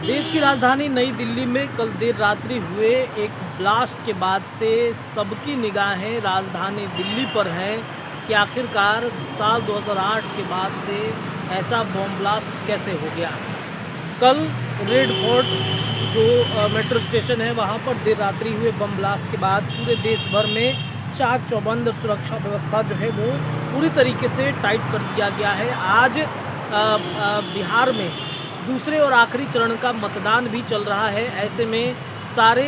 देश की राजधानी नई दिल्ली में कल देर रात्रि हुए एक ब्लास्ट के बाद से सबकी निगाहें राजधानी दिल्ली पर हैं कि आखिरकार साल 2008 के बाद से ऐसा बम ब्लास्ट कैसे हो गया। कल रेड फोर्ट जो मेट्रो स्टेशन है वहां पर देर रात्रि हुए बम ब्लास्ट के बाद पूरे देश भर में चाक चौबंद सुरक्षा व्यवस्था जो है वो पूरी तरीके से टाइट कर दिया गया है। आज बिहार में दूसरे और आखिरी चरण का मतदान भी चल रहा है। ऐसे में सारे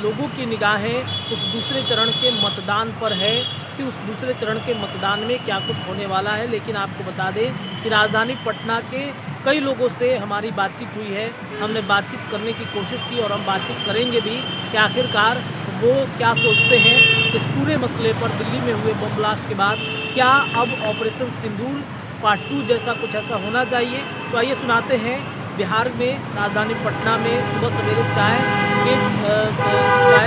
लोगों की निगाहें उस दूसरे चरण के मतदान पर है कि उस दूसरे चरण के मतदान में क्या कुछ होने वाला है। लेकिन आपको बता दें कि राजधानी पटना के कई लोगों से हमारी बातचीत हुई है, हमने बातचीत करने की कोशिश की और हम बातचीत करेंगे भी कि आखिरकार वो क्या सोचते हैं इस पूरे मसले पर। दिल्ली में हुए बम ब्लास्ट के बाद क्या अब ऑपरेशन सिंदूर पार्ट 2 जैसा कुछ ऐसा होना चाहिए? तो आइए सुनाते हैं बिहार में राजधानी पटना में सुबह सवेरे चाय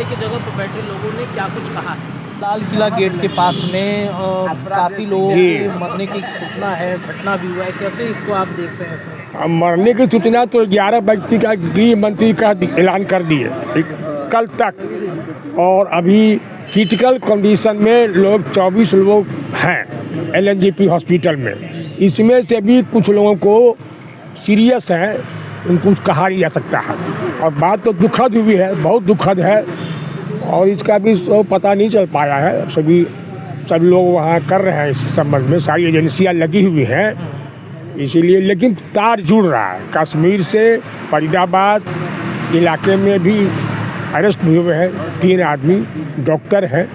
के जगह पर बैठे लोगों ने क्या कुछ कहा है। लाल किला गेट के पास में काफ़ी लोगों के मरने की सूचना है, घटना भी हुआ है, कैसे इसको आप देख रहे हैं? मरने की सूचना तो 11 व्यक्ति का गृह मंत्री का ऐलान कर दिए कल तक, और अभी क्रिटिकल कंडीशन में लोग 24 लोग हैं LNGP हॉस्पिटल में। इसमें से भी कुछ लोगों को सीरियस है, उनको कुछ कहा नहीं जा सकता है। और बात तो दुखद भी है, बहुत दुखद है, और इसका भी तो पता नहीं चल पाया है। सब लोग वहाँ कर रहे हैं इस संबंध में, सारी एजेंसियाँ लगी हुई हैं इसीलिए। लेकिन तार जुड़ रहा है, कश्मीर से फरीदाबाद इलाके में भी अरेस्ट हुए हुए हैं 3 आदमी, डॉक्टर हैं।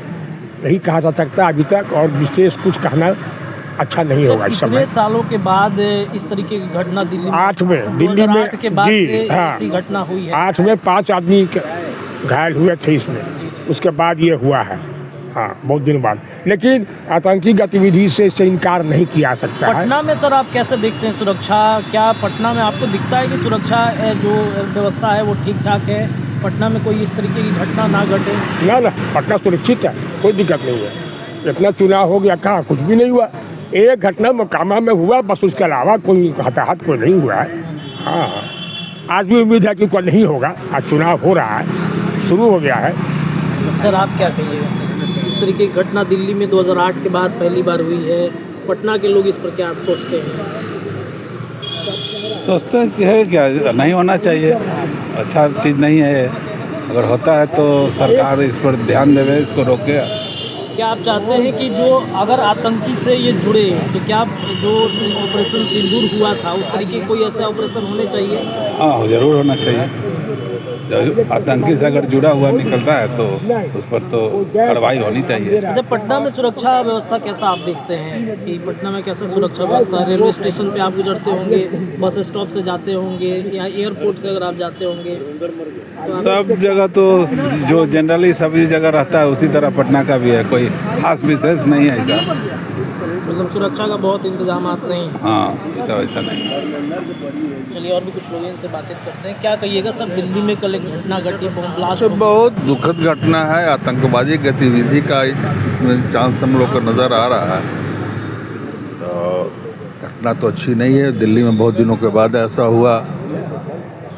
यही कहा जा सकता है अभी तक, और विशेष कुछ कहना अच्छा नहीं होगा इस समय। सालों के बाद इस तरीके की घटना दिल्ली में 8 में दिल्ली में के बाद जी हाँ, ऐसी घटना हुई है। 8 में 5 आदमी घायल हुए थे इसमें, उसके बाद ये हुआ है। हाँ, बहुत दिन बाद। लेकिन आतंकी गतिविधि से इससे इनकार नहीं किया सकता है। पटना में सर आप कैसे देखते हैं सुरक्षा? क्या पटना में आपको दिखता है कि सुरक्षा जो व्यवस्था है वो ठीक ठाक है? पटना में कोई इस तरीके की घटना ना घटे? ना, पटना सुरक्षित है, कोई दिक्कत नहीं है। इतना चुनाव हो गया, कहाँ कुछ भी नहीं हुआ। एक घटना मोकामा में हुआ बस, उसके अलावा कोई हताहत कोई नहीं हुआ है। हाँ, आज भी उम्मीद है कि कोई नहीं होगा। आज चुनाव हो रहा है, शुरू हो गया है। सर आप क्या कहिएगा? इस तरीके की घटना दिल्ली में 2008 के बाद पहली बार हुई है, पटना के लोग इस पर क्या सोचते हैं? सोचते हैं क्या नहीं होना चाहिए, अच्छा चीज़ नहीं है। अगर होता है तो सरकार इस पर ध्यान देवे, इसको रोके। क्या आप चाहते हैं कि जो अगर आतंकी से ये जुड़े तो क्या जो ऑपरेशन सिंदूर हुआ था उस तरीके कोई ऐसा ऑपरेशन होने चाहिए? हाँ, ज़रूर होना चाहिए। आतंकी से अगर जुड़ा हुआ निकलता है तो उस पर तो कार्रवाई होनी चाहिए। जब पटना में सुरक्षा व्यवस्था कैसा आप देखते हैं कि पटना में कैसा सुरक्षा व्यवस्था? रेलवे स्टेशन पे आप गुजरते होंगे, बस स्टॉप से जाते होंगे या एयरपोर्ट से अगर आप जाते होंगे तो सब जगह तो जो जनरली सभी जगह रहता है उसी तरह पटना का भी है, कोई खास विशेष नहीं है ऐसा। मतलब सुरक्षा का बहुत इंतजाम नहीं? हाँ, ऐसा नहीं। चलिए और भी कुछ लोगों से बातचीत करते हैं। क्या कहिएगा सर, दिल्ली में कल एक घटना घटी, बम ब्लास्ट? बहुत दुखद घटना है, आतंकवादी गतिविधि का इसमें चांस हम लोग को नज़र आ रहा है। तो घटना तो अच्छी नहीं है। दिल्ली में बहुत दिनों के बाद ऐसा हुआ,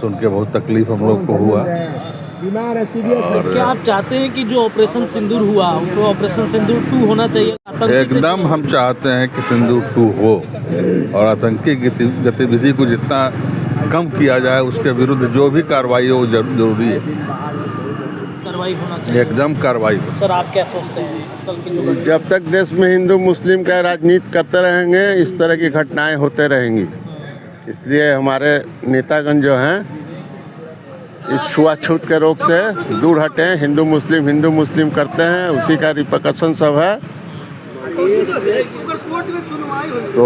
सुन के बहुत तकलीफ हम लोग को हुआ। बीमार है, सीरियस है। क्या आप चाहते हैं कि जो ऑपरेशन सिंदूर हुआ तो ऑपरेशन सिंदूर 2 होना चाहिए? एकदम हम चाहते हैं कि सिंदूर 2 हो, और आतंकी गतिविधि को जितना कम किया जाए उसके विरुद्ध जो भी कार्रवाई हो जरूरी है। कार्रवाई होना चाहिए, एकदम कार्रवाई हो। सर आप क्या सोचते हैं? जब तक देश में हिंदू मुस्लिम का राजनीति करते रहेंगे इस तरह की घटनाएं होते रहेंगी। इसलिए हमारे नेतागण जो हैं इस छुआछूत के रोग से दूर हटें। हिंदू मुस्लिम करते हैं, उसी का रिपरकशन सब है। तो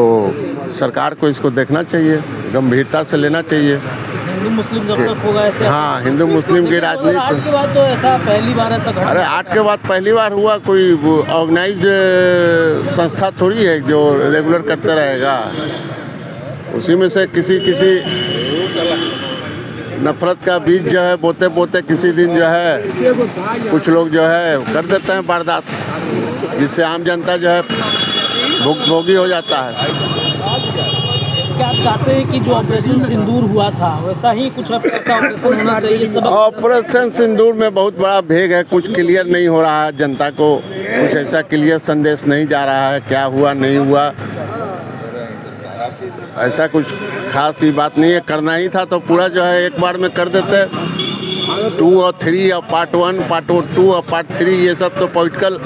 सरकार को इसको देखना चाहिए, गंभीरता से लेना चाहिए। हिंदू मुस्लिम जब तक होगा ऐसे? हाँ, हिंदू मुस्लिम की राजनीति 8 के बाद तो ऐसा पहली बार ऐसा घटना? अरे 8 के बाद पहली बार हुआ? कोई ऑर्गेनाइज्ड संस्था थोड़ी है जो रेगुलर करते रहेगा। उसी में से किसी नफरत का बीज जो है बोते बोते किसी दिन जो है कुछ लोग जो है कर देते हैं वारदात, जिससे आम जनता जो है भोगी हो जाता है। क्या आप चाहते हैं कि जो ऑपरेशन सिंदूर हुआ था वैसा ही कुछ ऐसा ऑपरेशन होना चाहिए? सब ऑपरेशन सिंदूर में बहुत बड़ा भेग है, कुछ क्लियर नहीं हो रहा है, जनता को कुछ ऐसा क्लियर संदेश नहीं जा रहा है, क्या हुआ नहीं हुआ ऐसा कुछ खास ही बात नहीं है। करना ही था तो पूरा जो है एक बार में कर देते, 2 और 3 और पार्ट 1, पार्ट 2 और पार्ट 3, ये सब तो पॉलिटिकल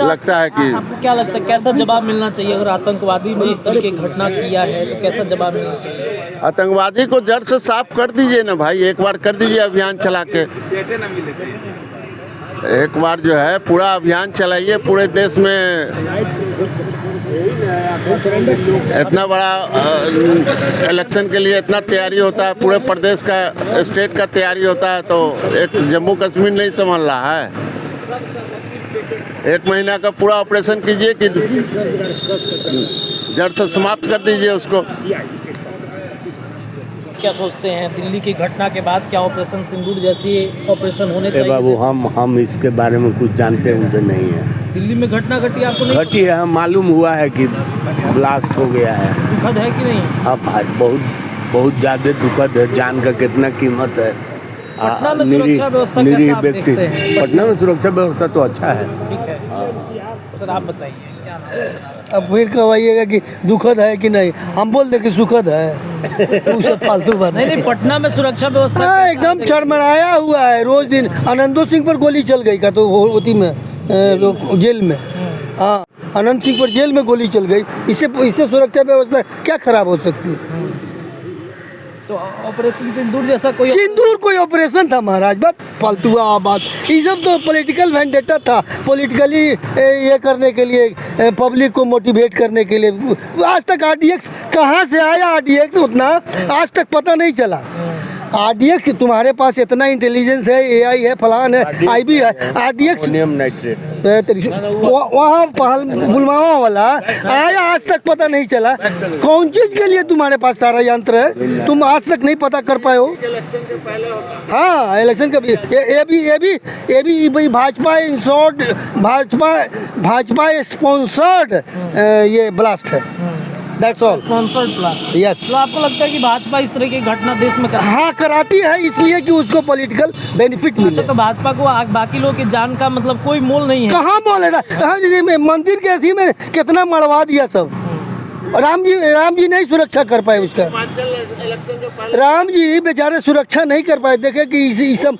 लगता है कि। आपको क्या लगता है कैसा जवाब मिलना चाहिए अगर आतंकवादी ने इस तरह की घटना किया है तो कैसा जवाब मिलना चाहिए? आतंकवादी को जड़ से साफ कर दीजिए ना भाई, एक बार कर दीजिए अभियान चला के, एक बार जो है पूरा अभियान चलाइए पूरे देश में। इतना बड़ा इलेक्शन के लिए इतना तैयारी होता है, पूरे प्रदेश का स्टेट का तैयारी होता है, तो एक जम्मू कश्मीर नहीं संभल रहा है। 1 महीना का पूरा ऑपरेशन कीजिए कि जड़ से समाप्त कर दीजिए उसको। क्या सोचते हैं दिल्ली की घटना के बाद क्या ऑपरेशन सिंदूर जैसी ऑपरेशन होने चाहिए? बाबू हम इसके बारे में कुछ जानते मुझे नहीं है। दिल्ली में घटना घटी आपको नहीं घटी है, मालूम हुआ है कि ब्लास्ट हो गया है। दुखद है कि नहीं? अब बहुत ज़्यादा दुखद है, जान का कितना कीमत है। पटना में सुरक्षा व्यवस्था कैसा आप देखते हैं? पटना में सुरक्षा व्यवस्था तो अच्छा है। ठीक है सर, आप बताइए क्या नाम है सर? अब फिर कहवाइएगा कि दुखद है कि नहीं, हम बोल दे कि सुखद है तो उसे फालतू बात नहीं, पटना में सुरक्षा व्यवस्था हाँ एकदम चरमराया हुआ है। रोज दिन अनंतो सिंह पर गोली चल गई का तो होती में जेल में, हाँ अनंत सिंह पर जेल में गोली चल गई, इससे सुरक्षा व्यवस्था क्या खराब हो सकती है? तो ऑपरेशन सिंदूर जैसा कोई ऑपरेशन था महाराज, बात फालतू बात। ये सब तो पॉलिटिकल वेंडेटा था, पॉलिटिकली ये करने के लिए, पब्लिक को मोटिवेट करने के लिए। आज तक आरडीएक्स कहाँ से आया, आरडीएक्स उतना आज तक पता नहीं चला। आरडीएक्स तुम्हारे पास इतना इंटेलिजेंस है, एआई है, फलान है, आईबी है, आरडीएक्स वहाँ पुलवामा वाला आया, आज तक पता नहीं चला। कौन चीज के लिए तुम्हारे पास सारा यंत्र है, तुम आज तक नहीं पता कर पाए हो? हाँ इलेक्शन का भी ये भी भाजपा स्पॉन्सर्ड ये ब्लास्ट है। That's all. Sponsored blast. Yes. तो आपको लगता है कि भाजपा इस तरह की घटना देश में हाँ कराती है इसलिए कि उसको पॉलिटिकल बेनिफिट मिले। तो भाजपा को बाकी लोगों की जान का मतलब कोई मोल नहीं है? कहाँ मोल है? मंदिर के ऐसी में कितना मरवा दिया सब। राम जी नहीं सुरक्षा कर पाए उसका, राम जी बेचारे सुरक्षा नहीं कर पाए। देखे कि इस सब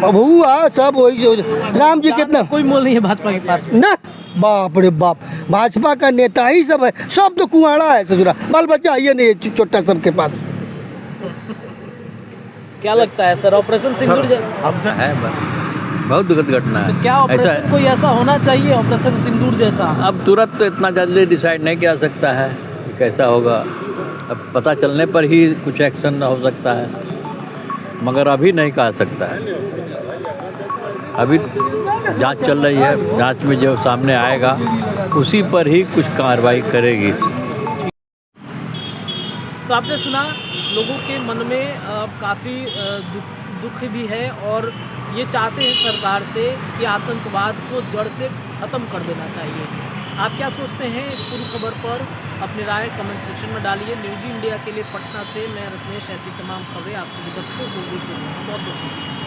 हुआ सब वही। राम जी कितना कोई मोल नहीं है भाजपा के पास ना, बाप रे बाप, भाजपा का नेता ही सब है, सब तो कुआड़ा है ससुरा, बाल बच्चा ये नहीं है छोटा सबके पास। क्या लगता है सर ऑपरेशन सिंदूर है बहुत दुखद घटना है। तो क्या ऑपरेशन कोई ऐसा होना चाहिए ऑपरेशन सिंदूर जैसा? अब तुरंत तो इतना जल्दी डिसाइड नहीं किया सकता है कि कैसा होगा, अब पता चलने पर ही कुछ एक्शन हो सकता है, मगर अभी नहीं कहा सकता है। अभी जांच चल रही है, जांच में जो सामने आएगा उसी पर ही कुछ कार्रवाई करेगी। तो आपने सुना, लोगों के मन में काफ़ी दुख भी है और ये चाहते हैं सरकार से कि आतंकवाद को जड़ से ख़त्म कर देना चाहिए। आप क्या सोचते हैं इस पूरी खबर पर? अपनी राय कमेंट सेक्शन में डालिए। न्यूज़ इंडिया के लिए पटना से मैं रत्नेश, ऐसी तमाम खबरें आप सभी दर्शकों को देते हैं। बहुत बहुत शुक्रिया।